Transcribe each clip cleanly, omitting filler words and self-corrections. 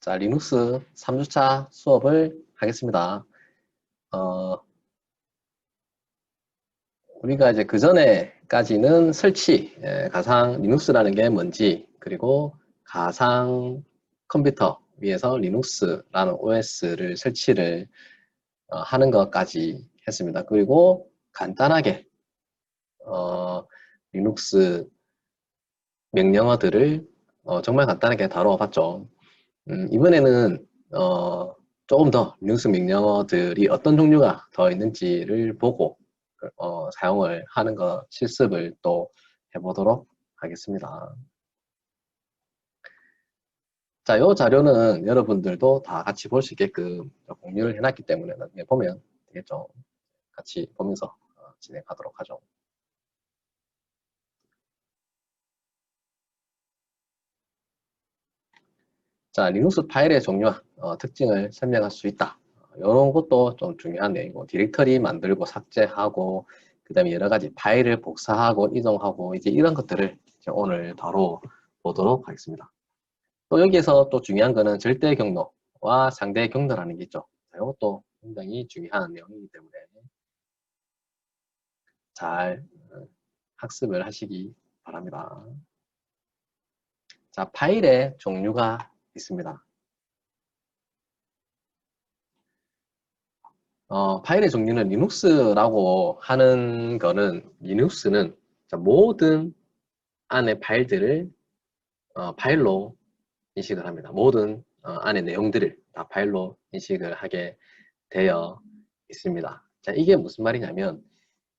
자, 리눅스 3주차 수업을 하겠습니다. 어, 우리가 이제 그 전에까지는 설치, 가상 리눅스라는 게 뭔지, 그리고 가상 컴퓨터 위에서 리눅스라는 OS를 설치를 하는 것까지 했습니다. 그리고 간단하게 리눅스 명령어들을 정말 간단하게 다뤄봤죠. 이번에는 조금 더 리눅스 명령어들이 어떤 종류가 더 있는지를 보고 사용을 하는 것 실습을 또 해보도록 하겠습니다. 자, 이 자료는 여러분들도 다 같이 볼 수 있게끔 공유를 해놨기 때문에 나중에 보면 되겠죠. 같이 보면서 진행하도록 하죠. 자, 리눅스 파일의 종류와 특징을 설명할 수 있다. 이런 것도 좀 중요한 내용이고, 디렉터리 만들고 삭제하고, 그 다음에 여러 가지 파일을 복사하고 이동하고, 이제 이런 것들을 이제 오늘 다뤄보도록 하겠습니다. 또 여기에서 또 중요한 거는 절대 경로와 상대 경로라는 게 있죠. 이것도 굉장히 중요한 내용이기 때문에 잘 학습을 하시기 바랍니다. 자, 파일의 종류가 있습니다. 파일의 종류는 리눅스라고 하는 거는, 리눅스는 모든 안의 파일들을 파일로 인식을 합니다. 모든 안의 내용들을 다 파일로 인식을 하게 되어 있습니다. 자, 이게 무슨 말이냐면,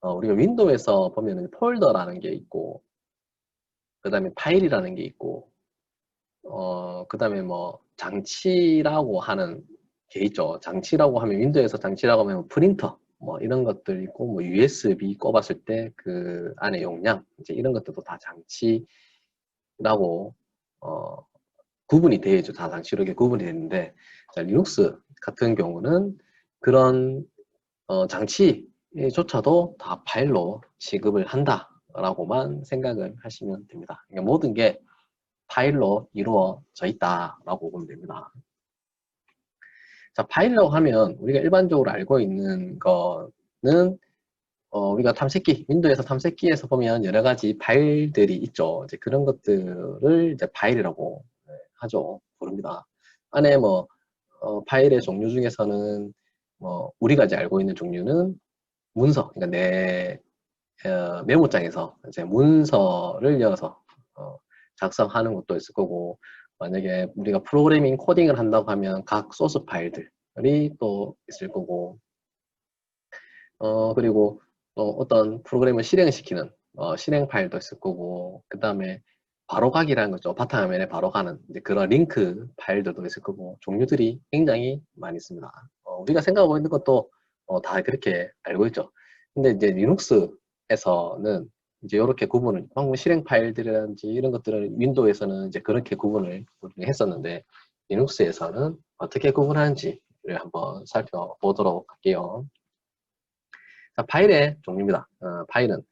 우리가 윈도우에서 보면 폴더라는 게 있고, 그 다음에 파일이라는 게 있고, 그 다음에 뭐 장치라고 하는 게 있죠. 장치라고 하면 윈도우에서 장치라고 하면 프린터 뭐 이런 것들 있고, 뭐 USB 꼽았을 때 그 안에 용량 이제 이런 것들도 다 장치라고 구분이 되어 있죠. 다 장치로 이렇게 구분이 되는데, 자, 리눅스 같은 경우는 그런 장치조차도 다 파일로 취급을 한다라고만 생각을 하시면 됩니다. 그러니까 모든 게 파일로 이루어져 있다라고 보면 됩니다. 자, 파일이라고 하면 우리가 일반적으로 알고 있는 거는 우리가 탐색기, 윈도우에서 탐색기에서 보면 여러 가지 파일들이 있죠. 이제 그런 것들을 이제 파일이라고 하죠. 부릅니다. 안에 뭐 파일의 종류 중에서는 뭐 우리가 이제 알고 있는 종류는 문서, 그러니까 내 메모장에서 이제 문서를 열어서 작성하는 것도 있을 거고, 만약에 우리가 프로그래밍 코딩을 한다고 하면 각 소스 파일들이 또 있을 거고, 그리고 또 어떤 프로그램을 실행시키는 실행 파일도 있을 거고, 그 다음에 바로가기라는 거죠. 바탕화면에 바로 가는 이제 그런 링크 파일들도 있을 거고, 종류들이 굉장히 많이 있습니다. 우리가 생각하고 있는 것도 다 그렇게 알고 있죠. 근데 이제 리눅스에서는 이제 이렇게 구분을, 방금 실행 파일들이라든지 이런 것들을 윈도우에서는 이제 그렇게 구분을 했었는데, 리눅스에서는 어떻게 구분하는지를 한번 살펴보도록 할게요. 자, 파일의 종류입니다. 파일은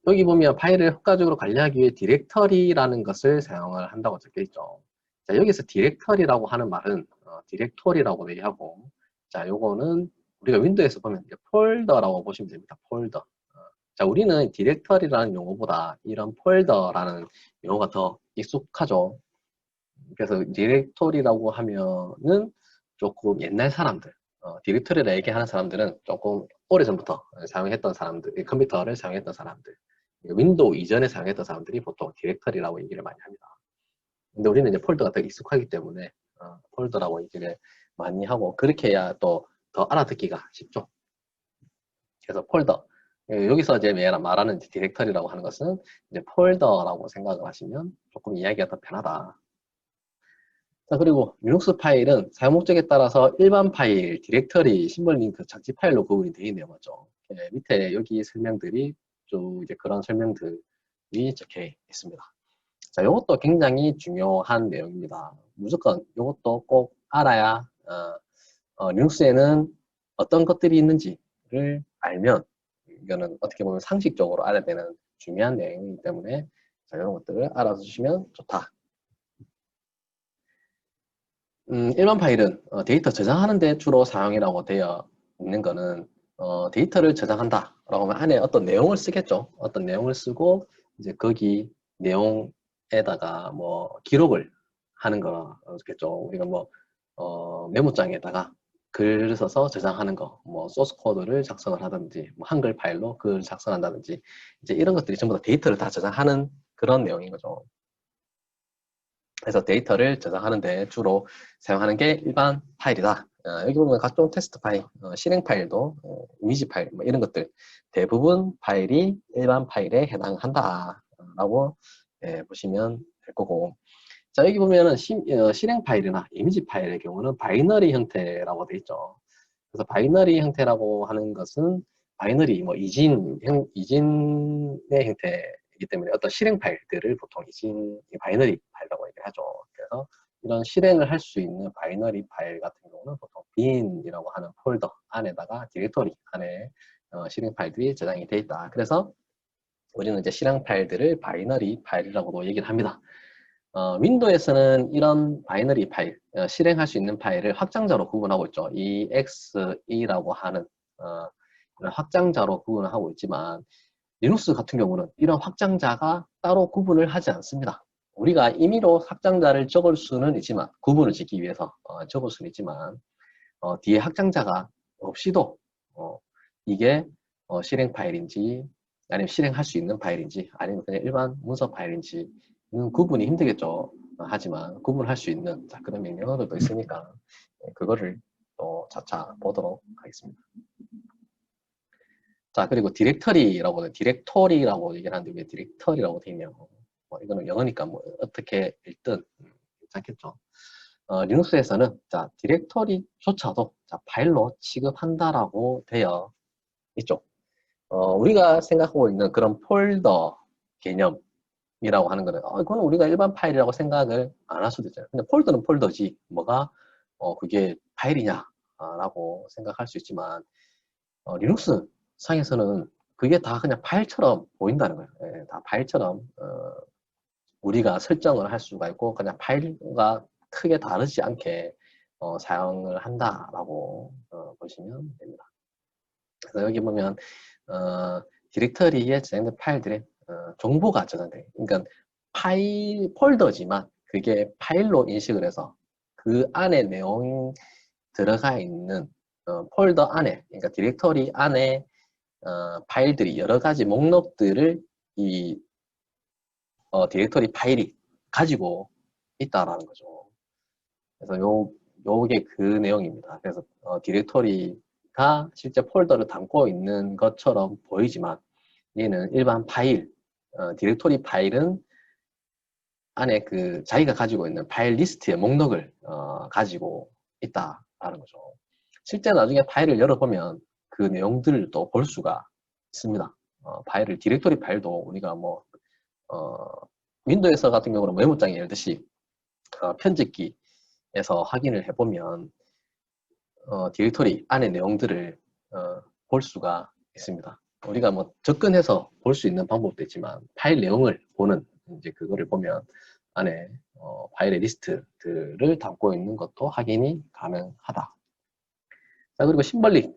여기 보면 파일을 효과적으로 관리하기 위해 디렉터리라는 것을 사용을 한다고 적혀 있죠. 자, 여기서 디렉터리라고 하는 말은 디렉토리라고 얘기하고, 자, 요거는 우리가 윈도우에서 보면 이제 폴더라고 보시면 됩니다. 폴더. 자, 우리는 디렉터리라는 용어보다 이런 폴더라는 용어가 더 익숙하죠. 그래서 디렉토리라고 하면은 조금 옛날 사람들, 디렉토리라 얘기하는 사람들은 조금 오래전부터 사용했던 사람들, 컴퓨터를 사용했던 사람들, 윈도우 이전에 사용했던 사람들이 보통 디렉터리라고 얘기를 많이 합니다. 근데 우리는 이제 폴더가 더 익숙하기 때문에 폴더라고 얘기를 많이 하고, 그렇게 해야 또 더 알아듣기가 쉽죠. 그래서 폴더. 여기서 이제 말하는 디렉터리라고 하는 것은 이제 폴더라고 생각을 하시면 조금 이야기가 더 편하다. 자, 그리고 리눅스 파일은 사용 목적에 따라서 일반 파일, 디렉터리, 심벌 링크, 장치 파일로 구분이 되어 있네요. 맞죠? 밑에 여기 설명들이 쭉 이제 그런 설명들이 적혀 있습니다. 자, 이것도 굉장히 중요한 내용입니다. 무조건 이것도 꼭 알아야 리눅스에는 어떤 것들이 있는지를 알면, 이거는 어떻게 보면 상식적으로 알아야 되는 중요한 내용이기 때문에, 자, 이런 것들을 알아두시면 좋다. 일반 파일은 데이터 저장하는 데 주로 사용이라고 되어 있는 거는 데이터를 저장한다라고 하면 안에 어떤 내용을 쓰겠죠. 어떤 내용을 쓰고 이제 거기 내용에다가 뭐 기록을 하는 거겠죠. 우리가 뭐 메모장에다가 글 써서 저장하는 거, 뭐 소스 코드를 작성을 하든지, 뭐 한글 파일로 글 작성한다든지 이제 이런 것들이 전부 다 데이터를 다 저장하는 그런 내용인 거죠. 그래서 데이터를 저장하는데 주로 사용하는 게 일반 파일이다. 여기 보면 각종 테스트 파일, 실행 파일도, 이미지 파일, 뭐 이런 것들 대부분 파일이 일반 파일에 해당한다라고 보시면 될 거고. 자, 여기 보면은 실행 파일이나 이미지 파일의 경우는 바이너리 형태라고 되어 있죠. 그래서 바이너리 형태라고 하는 것은 바이너리, 뭐 이진의 형태이기 때문에 어떤 실행 파일들을 보통 바이너리 파일이라고 얘기하죠. 그래서 이런 실행을 할 수 있는 바이너리 파일 같은 경우는 보통 bin이라고 하는 폴더 안에다가 디렉토리 안에 실행 파일들이 저장이 되어 있다. 그래서 우리는 이제 실행 파일들을 바이너리 파일이라고도 얘기를 합니다. 윈도우에서는 이런 바이너리 파일, 실행할 수 있는 파일을 확장자로 구분하고 있죠. EXE라고 하는 이런 확장자로 구분을 하고 있지만 리눅스 같은 경우는 이런 확장자가 따로 구분을 하지 않습니다. 우리가 임의로 확장자를 적을 수는 있지만 구분을 짓기 위해서 적을 수는 있지만 뒤에 확장자가 없이도 이게 실행 파일인지 아니면 실행할 수 있는 파일인지 아니면 그냥 일반 문서 파일인지 구분이 힘들겠죠. 하지만 구분할 수 있는 그런 명령어들도 있으니까 그거를 또 차차 보도록 하겠습니다. 자, 그리고 디렉토리라고 얘기를 하는데 왜 디렉터리라고 되어 있냐. 이거는 영어니까 뭐 어떻게 읽든 괜찮겠죠. 리눅스에서는 자, 디렉터리조차도 자, 파일로 취급한다라고 되어 있죠. 우리가 생각하고 있는 그런 폴더 개념 이라고 하는 거는 그건 우리가 일반 파일이라고 생각을 안 할 수도 있잖아요. 근데 폴더는 폴더지 뭐가 그게 파일이냐 라고 생각할 수 있지만 리눅스 상에서는 그게 다 그냥 파일처럼 보인다는 거예요. 예, 다 파일처럼 우리가 설정을 할 수가 있고 그냥 파일과 크게 다르지 않게 사용을 한다라고 보시면 됩니다. 그래서 여기 보면 디렉터리에 저장된 파일들의 정보가 저장돼요. 그러니까 파일 폴더지만 그게 파일로 인식을 해서 그 안에 내용 들어가 있는 폴더 안에, 그러니까 디렉터리 안에 파일들이 여러 가지 목록들을 이 디렉터리 파일이 가지고 있다라는 거죠. 그래서 요게 그 내용입니다. 그래서 디렉터리가 실제 폴더를 담고 있는 것처럼 보이지만 얘는 일반 파일, 디렉토리 파일은 안에 그 자기가 가지고 있는 파일 리스트의 목록을 가지고 있다라는 거죠. 실제 나중에 파일을 열어보면 그 내용들도 볼 수가 있습니다. 파일을 디렉토리 파일도 우리가 뭐 윈도우에서 같은 경우는 메모장에 열듯이 편집기에서 확인을 해보면 디렉토리 안의 내용들을 볼 수가 있습니다. 우리가 뭐 접근해서 볼 수 있는 방법도 있지만 파일 내용을 보는 이제 그거를 보면 안에 파일의 리스트들을 담고 있는 것도 확인이 가능하다. 자, 그리고 심벌릭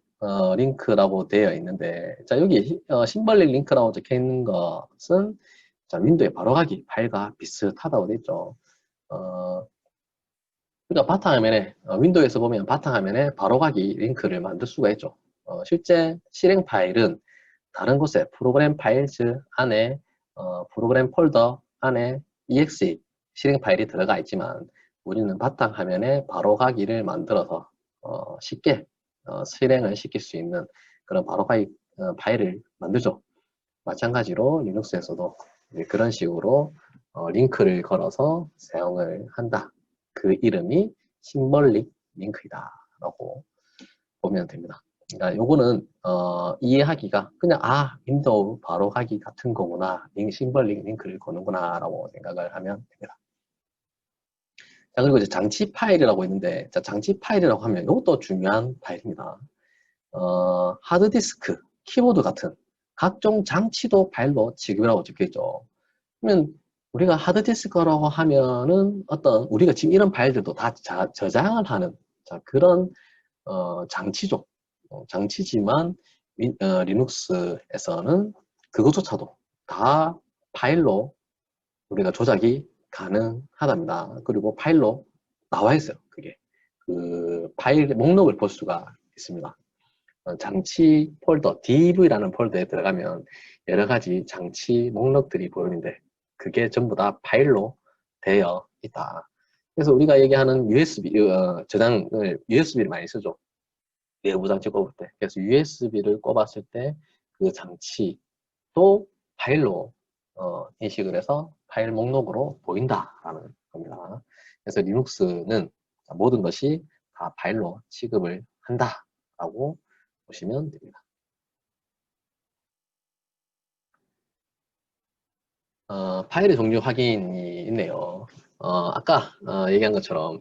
링크라고 되어 있는데 자, 여기 심벌릭 링크라고 적혀 있는 것은 자, 윈도우의 바로가기 파일과 비슷하다고 되어 있죠. 그러니까 바탕화면에 윈도우에서 보면 바탕화면에 바로가기 링크를 만들 수가 있죠. 실제 실행 파일은 다른 곳에 프로그램 파일즈 안에 프로그램 폴더 안에 exe 실행 파일이 들어가 있지만 우리는 바탕화면에 바로가기를 만들어서 쉽게 실행을 시킬 수 있는 그런 바로가기 파일을 만들죠. 마찬가지로 리눅스에서도 그런 식으로 링크를 걸어서 사용을 한다. 그 이름이 심벌릭 링크이다 라고 보면 됩니다. 그러니까 요거는 이해하기가 그냥 윈도우 바로 가기 같은 거구나, 심벌릭 링크를 거는구나 라고 생각을 하면 됩니다. 자, 그리고 이제 장치 파일이라고 있는데, 자, 장치 파일이라고 하면 이것도 중요한 파일입니다. 하드디스크, 키보드 같은 각종 장치도 파일로 취급이라고 적혀있죠. 그러면 우리가 하드디스크라고 하면은 어떤 우리가 지금 이런 파일들도 다 저장을 하는 그런 장치죠. 장치지만 리눅스에서는 그것조차도 다 파일로 우리가 조작이 가능하답니다. 그리고 파일로 나와 있어요. 그게 그 파일 목록을 볼 수가 있습니다. 장치 폴더 DV라는 폴더에 들어가면 여러 가지 장치 목록들이 보이는데 그게 전부 다 파일로 되어 있다. 그래서 우리가 얘기하는 USB 저장을 USB를 많이 쓰죠. 외부 장치 꼽을 때. 그래서 USB를 꼽았을 때 그 장치도 파일로 인식을 해서 파일 목록으로 보인다라는 겁니다. 그래서 리눅스는 모든 것이 다 파일로 취급을 한다라고 보시면 됩니다. 파일의 종류 확인이 있네요. 아까 얘기한 것처럼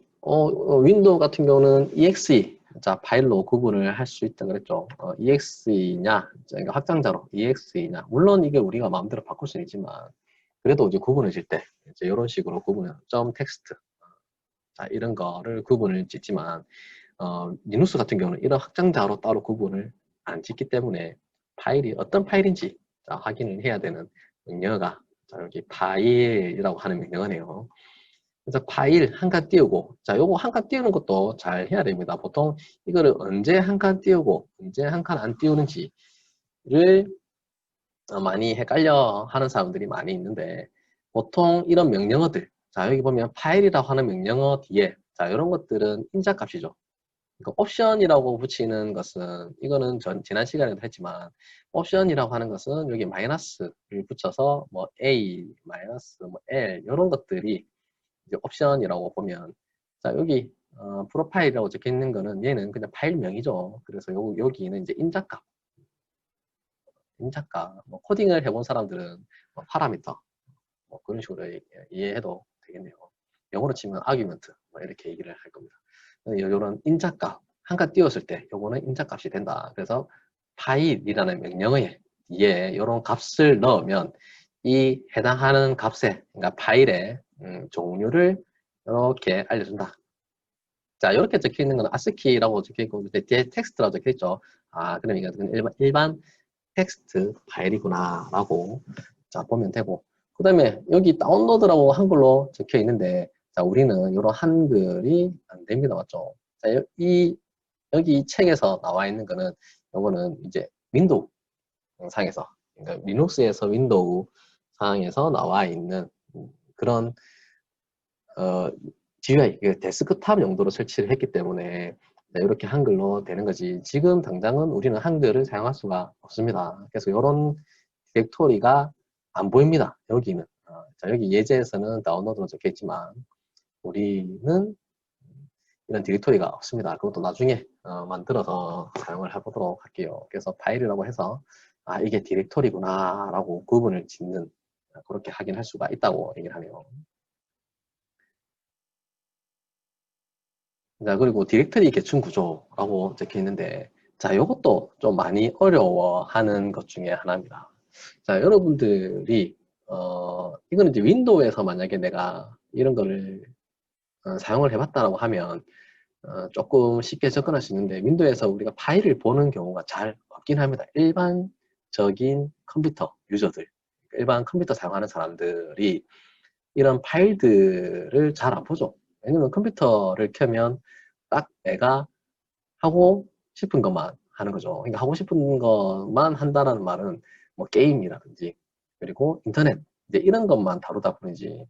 윈도우 같은 경우는 exe 파일로 구분을 할 수 있다 그랬죠. exe냐 그러니까 확장자로 exe냐 물론 이게 우리가 마음대로 바꿀 수는 있지만 그래도 이제 구분을 질 때 이제 이런 식으로 구분을 점 텍스트 이런 거를 구분을 짓지만 리눅스 같은 경우는 이런 확장자로 따로 구분을 안 짓기 때문에 파일이 어떤 파일인지 확인을 해야 되는 명령어가 여기 파일이라고 하는 명령어네요. 그래서 파일 한 칸 띄우고 요거 한 칸 띄우는 것도 잘 해야 됩니다. 보통 이거를 언제 한 칸 띄우고 언제 한 칸 안 띄우는지를 많이 헷갈려 하는 사람들이 많이 있는데 보통 이런 명령어들 여기 보면 파일이라고 하는 명령어 뒤에 이런 것들은 인자값이죠. 그러니까 옵션이라고 붙이는 것은 이거는 지난 시간에도 했지만 옵션이라고 하는 것은 여기 마이너스를 붙여서 뭐 A, 마이너스 뭐 L 이런 것들이 이제 옵션이라고 보면 여기 프로파일이라고 적혀 있는 거는 얘는 그냥 파일명이죠. 그래서 여기는 이제 인자값 뭐 코딩을 해본 사람들은 뭐 파라미터 뭐 그런 식으로 이해해도 되겠네요. 영어로 치면 아규먼트 뭐 이렇게 얘기를 할 겁니다. 이런 인자값 한 칸 띄웠을 때 요거는 인자값이 된다. 그래서 파일이라는 명령어에 뒤에 이런 값을 넣으면 이 해당하는 값에 그러니까 파일의 종류를 이렇게 알려준다. 자, 이렇게 적혀 있는 건 아스키라고 적혀 있고 뒤에 텍스트라고 적혀 있죠. 그러니까 일반 텍스트 파일이구나라고 보면 되고 그 다음에 여기 다운로드라고 한글로 적혀 있는데 우리는 이런 한글이 안 됩니다. 맞죠? 여기 이 책에서 나와 있는 거는 요거는 이제 윈도우 상에서 그러니까 리눅스에서 윈도우 상에서 나와 있는 그런 GUI 데스크탑 용도로 설치를 했기 때문에 이렇게 한글로 되는 거지 지금 당장은 우리는 한글을 사용할 수가 없습니다. 그래서 이런 디렉토리가 안 보입니다. 여기는 여기 예제에서는 다운로드로 적혀 있지만 우리는 이런 디렉토리가 없습니다. 그것도 나중에 만들어서 사용을 해보도록 할게요. 그래서 파일이라고 해서 이게 디렉토리구나 라고 구분을 짓는 그렇게 확인할 수가 있다고 얘기를 하네요. 그리고 디렉터리 계층 구조라고 적혀 있는데 이것도 좀 많이 어려워하는 것 중에 하나입니다. 여러분들이 이거는 이제 윈도우에서 만약에 내가 이런 거를 사용을 해봤다라고 하면 조금 쉽게 접근할 수 있는데 윈도우에서 우리가 파일을 보는 경우가 잘 없긴 합니다. 일반적인 컴퓨터 유저들, 일반 컴퓨터 사용하는 사람들이 이런 파일들을 잘 안 보죠. 왜냐면 컴퓨터를 켜면 딱 내가 하고 싶은 것만 하는 거죠. 그러니까 하고 싶은 것만 한다는 말은 뭐 게임이라든지 그리고 인터넷 이제 이런 것만 다루다 뿐이지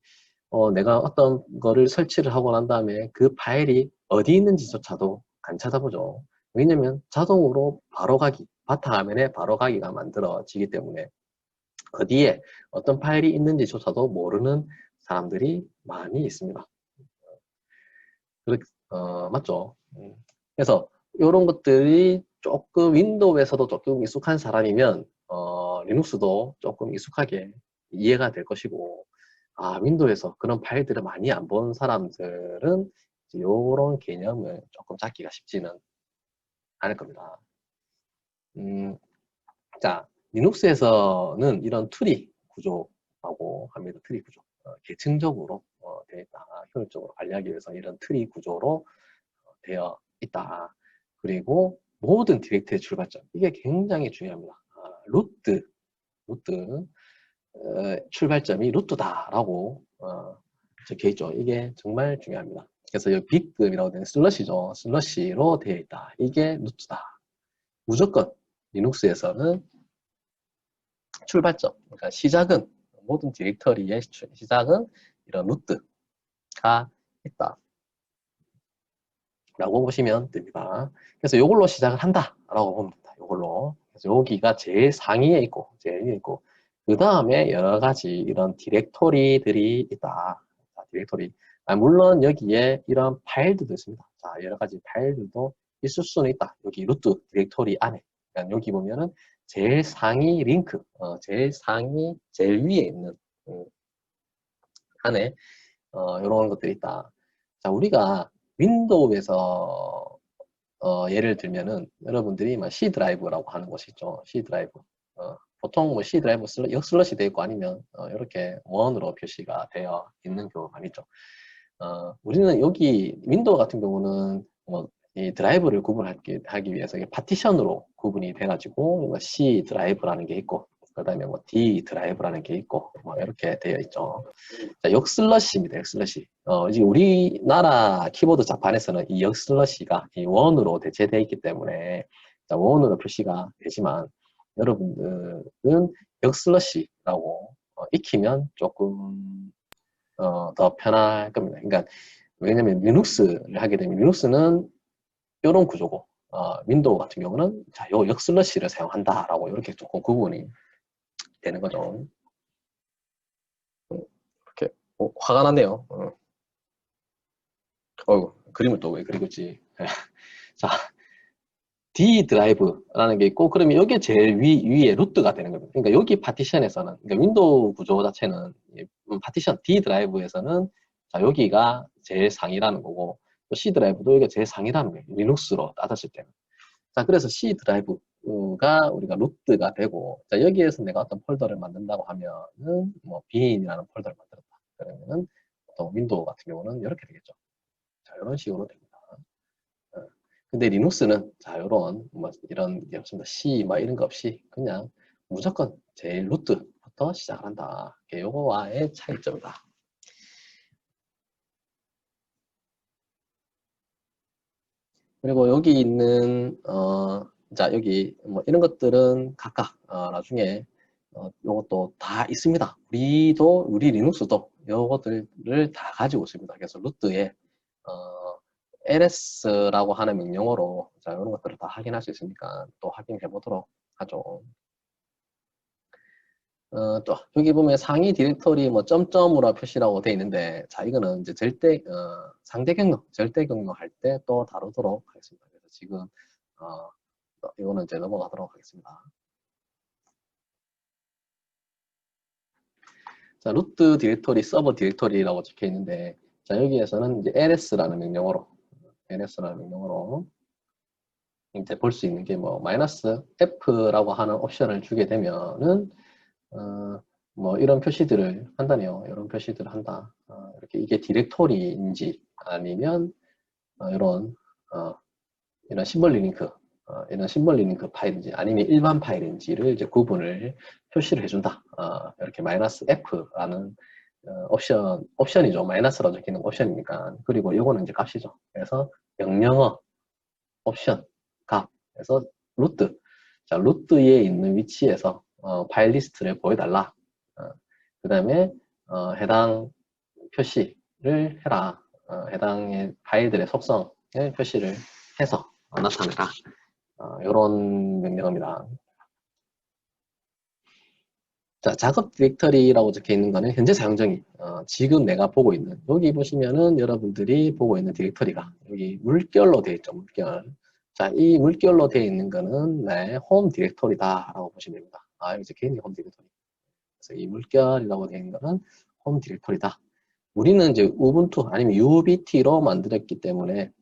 내가 어떤 거를 설치를 하고 난 다음에 그 파일이 어디 있는지조차도 안 찾아보죠. 왜냐면 자동으로 바로가기, 바탕화면에 바로가기가 만들어지기 때문에 어디에 어떤 파일이 있는지조차도 모르는 사람들이 많이 있습니다. 맞죠? 그래서 이런 것들이 조금 윈도우에서도 조금 익숙한 사람이면 리눅스도 조금 익숙하게 이해가 될 것이고 윈도우에서 그런 파일들을 많이 안 본 사람들은 이런 개념을 조금 잡기가 쉽지는 않을 겁니다. 자, 리눅스에서는 이런 트리 구조라고 합니다. 트리 구조. 계층적으로 되어 있다. 효율적으로 관리하기 위해서 이런 트리 구조로 되어 있다. 그리고 모든 디렉트의 출발점. 이게 굉장히 중요합니다. 루트 출발점이 루트다라고 적혀 있죠. 이게 정말 중요합니다. 그래서 이 B급이라고 되는 슬러시죠. 슬러시로 되어 있다. 이게 루트다. 무조건 리눅스에서는 출발점, 그러니까 시작은 모든 디렉터리의 시작은 이런 루트가 있다. 라고 보시면 됩니다. 그래서 이걸로 시작을 한다라고 보면 됩니다. 이걸로. 그래서 여기가 제일 상위에 있고, 그 다음에 여러 가지 이런 디렉토리들이 있다. 자, 디렉토리. 물론 여기에 이런 파일들도 있습니다. 자, 여러 가지 파일들도 있을 수는 있다. 여기 루트 디렉토리 안에. 그러니까 여기 보면은 제일 상위 링크, 제일 위에 있는 안에 이런 것들이 있다. 자, 우리가 윈도우에서 예를 들면은 여러분들이 막 C 드라이브라고 하는 것이 있죠. C 드라이브. 보통 뭐 C 드라이브 역슬러시 되어 있고 아니면 이렇게 원으로 표시가 되어 있는 경우가 많이 있죠. 우리는 여기 윈도우 같은 경우는 뭐 이 드라이브를 구분하기 위해서 파티션으로 구분이 돼가지고 뭐 C 드라이브라는 게 있고 그 다음에 뭐 D 드라이브라는 게 있고 뭐 이렇게 되어 있죠. 자, 역슬러시입니다. 역슬러시. 이제 우리나라 키보드 자판에서는 이 역슬러시가 이 원으로 대체되어 있기 때문에 자, 원으로 표시가 되지만 여러분들은 역슬러시라고 익히면 조금 더 편할 겁니다. 그러니까 왜냐면 리눅스를 하게 되면 리눅스는 이런 구조고 윈도우 같은 경우는 자, 요 역슬러시를 사용한다라고 이렇게 조금 구분이 되는 거죠. 이렇게 화가 났네요. 그림을 또 왜 그리고 있지? 자, D 드라이브라는 게 있고, 그러면 여기 제일 위에 루트가 되는 겁니다. 그러니까 여기 파티션에서는, 그러니까 윈도우 구조 자체는, 파티션 D 드라이브에서는, 자, 여기가 제일 상위라는 거고, 또 C 드라이브도 여기가 제일 상위라는 거예요. 리눅스로 따졌을 때는. 자, 그래서 C 드라이브가 우리가 루트가 되고, 자, 여기에서 내가 어떤 폴더를 만든다고 하면은, 뭐, bin이라는 폴더를 만들었다. 그러면은, 또 윈도우 같은 경우는 이렇게 되겠죠. 자, 이런 식으로 됩니다. 근데 리눅스는 자, 요런 뭐 이런 게 없습니다. C 뭐 이런 거 없이 그냥 무조건 제일 루트부터 시작한다. 요거와의 차이점이다. 그리고 여기 있는 자, 여기 뭐 이런 것들은 각각 나중에 요것도 다 있습니다. 우리 리눅스도 요것들을 다 가지고 있습니다. 그래서 루트에 LS라고 하는 명령어로 자, 이런 것들을 다 확인할 수 있으니까 또 확인해 보도록 하죠. 또 여기 보면 상위 디렉터리 뭐 점점으로 표시라고 되어 있는데 자, 이거는 이제 상대 경로, 절대 경로 할 때 또 다루도록 하겠습니다. 그래서 지금 이거는 이제 넘어가도록 하겠습니다. 자, 루트 디렉터리, 서버 디렉터리라고 적혀 있는데 자, 여기에서는 이제 LS라는 명령어로 이제 볼 수 있는 게 뭐 마이너스 F라고 하는 옵션을 주게 되면은 뭐 이런 표시들을 한다네요. 이런 표시들을 한다. 이렇게 이게 디렉토리인지 아니면 이런 심벌리 링크 이런 심벌리 링크 파일인지 아니면 일반 파일인지를 이제 구분을 표시를 해준다. 이렇게 마이너스 F라는 옵션이죠. 마이너스라고 적히는 옵션이니까. 그리고 이거는 이제 값이죠. 그래서 명령어 옵션 값. 그래서 루트. 자, 루트에 있는 위치에서 파일 리스트를 보여달라. 그 다음에 해당 표시를 해라. 해당의 파일들의 속성을 표시를 해서 나타내라. 이런 명령어입니다. 자, 작업 디렉터리라고 적혀 있는 거는 현재 사용중인, 지금 내가 보고 있는, 여기 보시면은 여러분들이 보고 있는 디렉터리가 여기 물결로 되어 있죠, 물결. 자, 이 물결로 되어 있는 거는 내 홈 디렉터리다라고 보시면 됩니다. 여기 적혀 있는 홈 디렉터리. 그래서 이 물결이라고 되어 있는 거는 홈 디렉터리다. 우리는 이제 우분투 아니면 UBT로 만들었기 때문에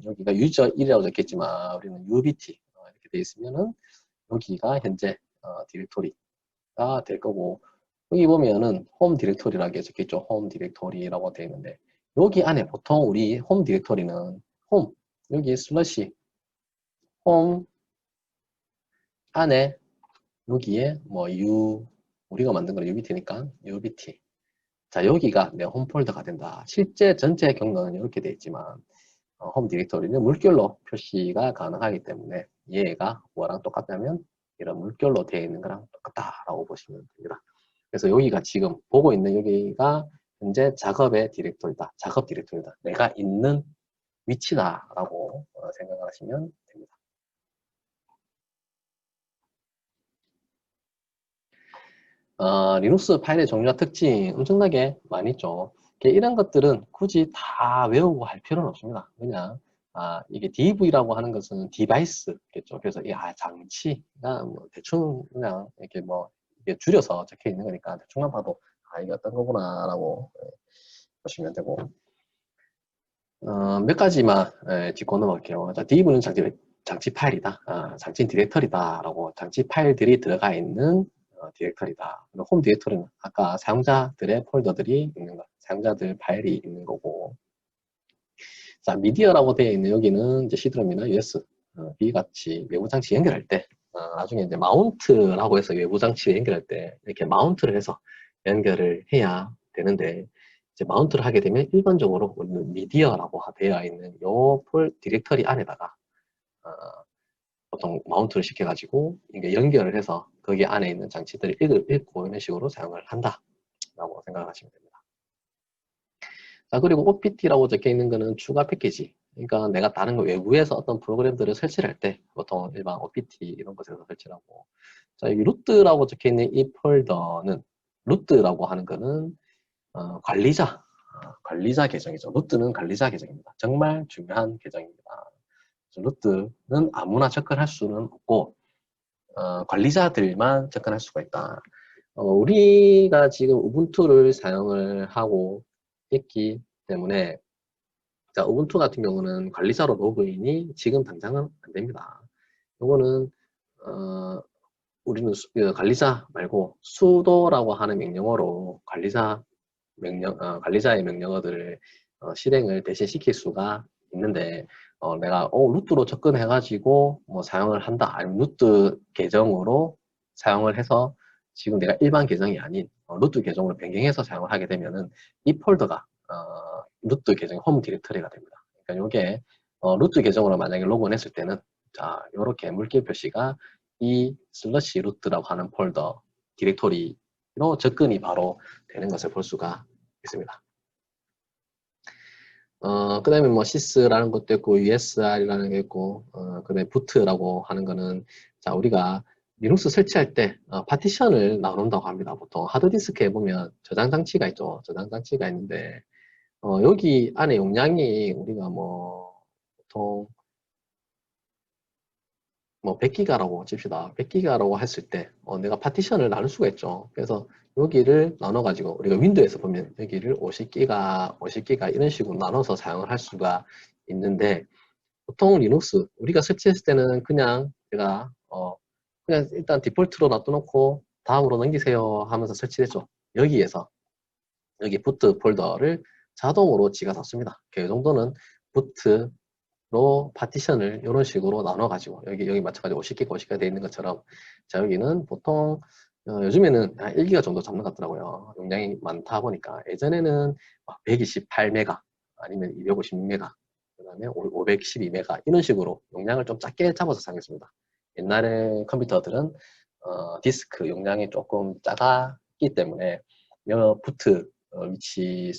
여기가 유저 1이라고 적혀있지만 우리는 UBT 이렇게 되어 있으면은 여기가 현재 디렉토리가 될 거고 여기 보면은 홈 디렉토리라고 적혀있죠. 홈 디렉토리라고 되어 있는데 여기 안에 보통 우리 홈 디렉토리는 홈 여기 슬러시 홈 안에 여기에 뭐 우리가 만든 건 UBT니까 UBT. 자, 여기가 내 홈 폴더가 된다. 실제 전체 경로는 이렇게 되어 있지만 홈 디렉토리는 물결로 표시가 가능하기 때문에 얘가 뭐랑 똑같냐면 이런 물결로 되어 있는 거랑 똑같다라고 보시면 됩니다. 그래서 여기가 지금 보고 있는 여기가 현재 작업의 디렉토리다. 작업 디렉토리다. 내가 있는 위치다라고 생각을 하시면 됩니다. 리눅스 파일의 종류와 특징 엄청나게 많이 있죠. 이런 것들은 굳이 다 외우고 할 필요는 없습니다. 그냥 이게 DV라고 하는 것은 디바이스겠죠. 그래서 장치가 뭐 대충 그냥 이렇게 뭐 이게 줄여서 적혀 있는 거니까 대충만 봐도 이게 어떤 거구나라고 보시면 되고 몇 가지만 짚고 넘어갈게요. 자, DV는 장치 파일이다. 장치 디렉터리다라고 장치 파일들이 들어가 있는 디렉터리다. 홈 디렉터리는 아까 사용자들의 폴더들이 있는 거, 사용자들 파일이 있는 거고. 자, 미디어라고 되어 있는 여기는 이제 C드럼이나 US, B 같이 외부 장치 연결할 때, 나중에 이제 마운트라고 해서 외부 장치에 연결할 때 이렇게 마운트를 해서 연결을 해야 되는데, 이제 마운트를 하게 되면 일반적으로 우리는 미디어라고 되어 있는 요 폴 디렉터리 안에다가 보통 마운트를 시켜가지고 이게 연결을 해서 거기 안에 있는 장치들을 읽고 이런 식으로 사용을 한다라고 생각하시면 됩니다. 자, 그리고 OPT라고 적혀 있는 거는 추가 패키지. 그러니까 내가 다른 거 외부에서 어떤 프로그램들을 설치를 할 때 보통 일반 OPT 이런 것에서 설치를 하고. 자, 여기 루트라고 적혀 있는 이 폴더는 루트라고 하는 거는 관리자 계정이죠. 루트는 관리자 계정입니다. 정말 중요한 계정입니다. 루트는 아무나 접근할 수는 없고 관리자들만 접근할 수가 있다. 우리가 지금 우분투를 사용을 하고 있기 때문에 자, 우분투 같은 경우는 관리자로 로그인이 지금 당장은 안 됩니다. 이거는 우리는 관리자 말고 수도라고 하는 명령어로 관리자의 명령어들을 실행을 대신 시킬 수가 있는데 내가 루트로 접근해가지고 뭐 사용을 한다. 아니면 루트 계정으로 사용을 해서 지금 내가 일반 계정이 아닌 루트 계정으로 변경해서 사용을 하게 되면은 이 폴더가 루트 계정의 홈 디렉터리가 됩니다. 그러니까 이게 루트 계정으로 만약에 로그인했을 때는 자, 이렇게 물길 표시가 이 슬러시 루트라고 하는 폴더 디렉토리로 접근이 바로 되는 것을 볼 수가 있습니다. 그 다음에 뭐 sys라는 것도 있고 usr이라는 게 있고 그 다음에 boot라고 하는 거는 자 우리가 리눅스 설치할 때 파티션을 나눈다고 합니다. 보통 하드디스크에 보면 저장 장치가 있죠. 저장 장치가 있는데 여기 안에 용량이 우리가 뭐 보통 뭐 100기가라고 칩시다. 100기가라고 했을 때 내가 파티션을 나눌 수가 있죠. 그래서 여기를 나눠가지고 우리가 윈도우에서 보면 여기를 50기가, 50기가 이런 식으로 나눠서 사용을 할 수가 있는데 보통 리눅스 우리가 설치했을 때는 그냥 제가 그냥 일단 디폴트로 놔둬놓고 다음으로 넘기세요 하면서 설치했죠. 여기에서 여기 부트 폴더를 자동으로 지가 닫습니다. 그 정도는 부트 로 파티션을 이런 식으로 나눠가지고 여기 맞춰가지고 50기가 50기가 되어 있는 것처럼 자 여기는 보통 요즘에는 한 1기가 정도 잡는 것 같더라고요. 용량이 많다 보니까 예전에는 128메가 아니면 256메가 그 다음에 512메가 이런 식으로 용량을 좀 작게 잡아서 사용했습니다. 옛날에 컴퓨터들은 디스크 용량이 조금 작았기 때문에 부트 위치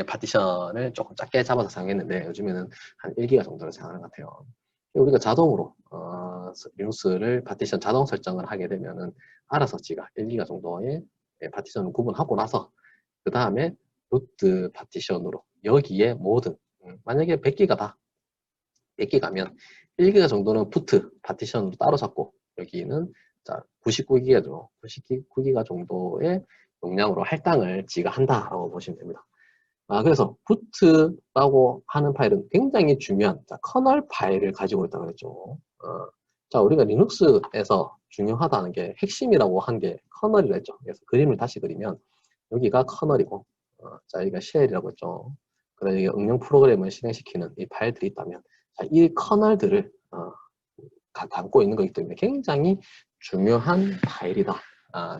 파티션을 조금 작게 잡아서 사용했는데 요즘에는 한 1기가 정도를 사용하는 것 같아요. 우리가 자동으로 리눅스를 파티션 자동 설정을 하게 되면은 알아서 지가 1기가 정도의 파티션을 구분하고 나서 그 다음에 루트 파티션으로 여기에 모든 만약에 100기가다 100기가면 1기가 정도는 부트 파티션으로 따로 잡고 여기는 자 99기가죠. 99기가 정도의 용량으로 할당을 지가 한다라고 보시면 됩니다. 그래서 부트라고 하는 파일은 굉장히 중요한 자, 커널 파일을 가지고 있다고 그랬죠. 자, 우리가 리눅스에서 중요하다는 게 핵심이라고 한 게 커널이라 했죠. 그래서 그림을 다시 그리면 여기가 커널이고, 자, 여기가 쉘이라고 했죠. 그다음에 이게 응용 프로그램을 실행시키는 이 파일들이 있다면, 자, 이 커널들을 담고 있는 거기 때문에 굉장히 중요한 파일이다.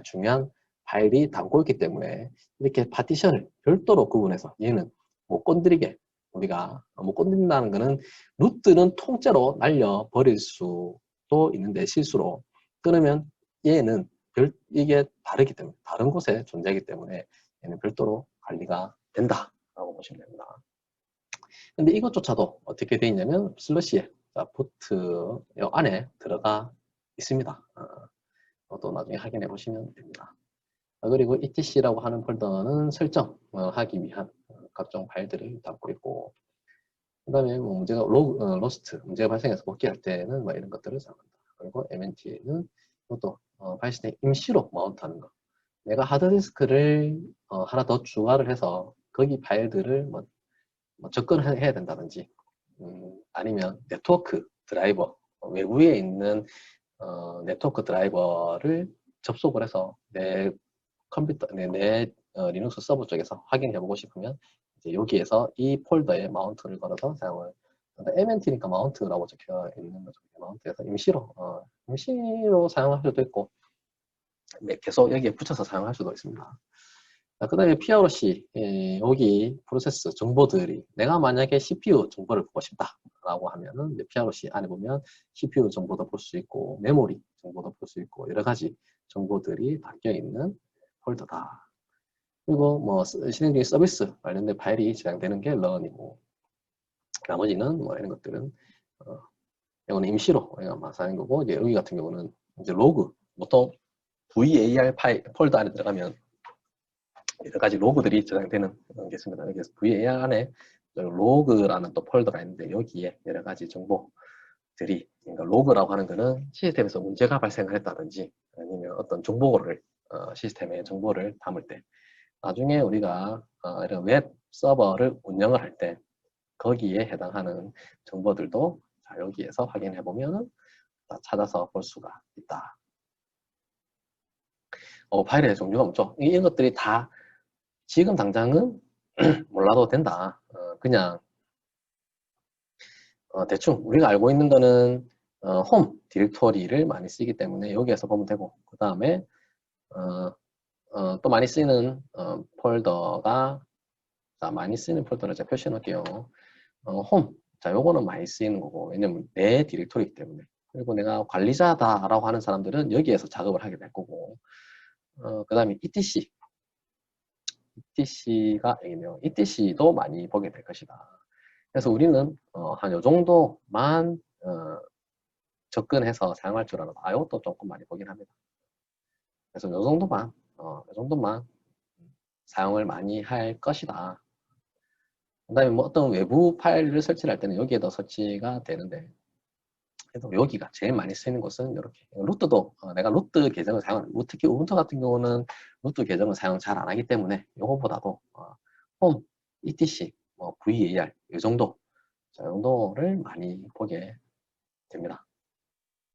중요한 파일이 담고 있기 때문에 이렇게 파티션을 별도로 구분해서 얘는 못 건드리게 우리가 못 건드린다는 거는 루트는 통째로 날려 버릴 수도 있는데 실수로 그러면 얘는 이게 다르기 때문에 다른 곳에 존재하기 때문에 얘는 별도로 관리가 된다라고 보시면 됩니다. 근데 이것조차도 어떻게 되어 있냐면 슬러시에 포트 안에 들어가 있습니다. 또 나중에 확인해 보시면 됩니다. 그리고 etc라고 하는 폴더는 설정하기 위한 각종 파일들을 담고 있고, 그 다음에 뭐 문제가 로스트, 문제가 발생해서 복귀할 때는 뭐 이런 것들을 사용한다. 그리고 mnt는 이것도 파일 시스템 임시로 마운트하는 거. 내가 하드디스크를 하나 더 추가를 해서 거기 파일들을 뭐 접근을 해야 된다든지, 아니면 네트워크 드라이버, 외부에 있는 네트워크 드라이버를 접속을 해서 내 컴퓨터, 내 리눅스 서버 쪽에서 확인해 보고 싶으면 이제 여기에서 이 폴더에 마운트를 걸어서 사용을. mnt니까 마운트라고 적혀 있는 거죠. 마운트에서 임시로 사용할 수도 있고, 계속 여기에 붙여서 사용할 수도 있습니다. 그 다음에 PROC, 여기 프로세스 정보들이 내가 만약에 CPU 정보를 보고 싶다 라고 하면은 PROC 안에 보면 CPU 정보도 볼 수 있고 메모리 정보도 볼 수 있고 여러 가지 정보들이 담겨 있는 폴더다. 그리고 뭐 실행 중인 서비스 관련된 파일이 저장되는 게 런이고, 나머지는 뭐 이런 것들은 이거는 임시로 우리가 사는 거고, 이제 여기 같은 경우는 이제 로그, 보통 var 파일 폴더 안에 들어가면 여러 가지 로그들이 저장되는 게 있습니다. 여기서 var 안에 로그라는 또 폴더가 있는데 여기에 여러 가지 정보들이, 그러니까 로그라고 하는 거는 시스템에서 문제가 발생을 했다든지 아니면 어떤 정보를 시스템에 정보를 담을 때, 나중에 우리가 이런 웹 서버를 운영을 할 때 거기에 해당하는 정보들도 여기에서 확인해 보면 찾아서 볼 수가 있다. 파일의 종류가 없죠. 이런 것들이 다 지금 당장은 몰라도 된다. 그냥 대충 우리가 알고 있는 거는 홈 디렉토리를 많이 쓰기 때문에 여기에서 보면 되고, 그 다음에 또 많이 쓰이는 폴더가, 자, 많이 쓰이는 폴더를 제가 표시해 놓을게요. 홈, 자, 요거는 많이 쓰이는 거고, 왜냐면 내 디렉토리이기 때문에. 그리고 내가 관리자다라고 하는 사람들은 여기에서 작업을 하게 될 거고, 그 다음에 etc가 여기네요. etc도 많이 보게 될 것이다. 그래서 우리는 한 요 정도만 접근해서 사용할 줄 알아도 이것도 조금 많이 보긴 합니다. 그래서 요 정도만 사용을 많이 할 것이다. 그 다음에 뭐 어떤 외부 파일을 설치를 할 때는 여기에도 설치가 되는데, 그래도 여기가 제일 많이 쓰이는 곳은 이렇게. 루트도 내가 루트 계정을 특히 우분투 같은 경우는 루트 계정을 사용 잘 안 하기 때문에 요거보다도 홈, etc, var 이 정도를 많이 보게 됩니다.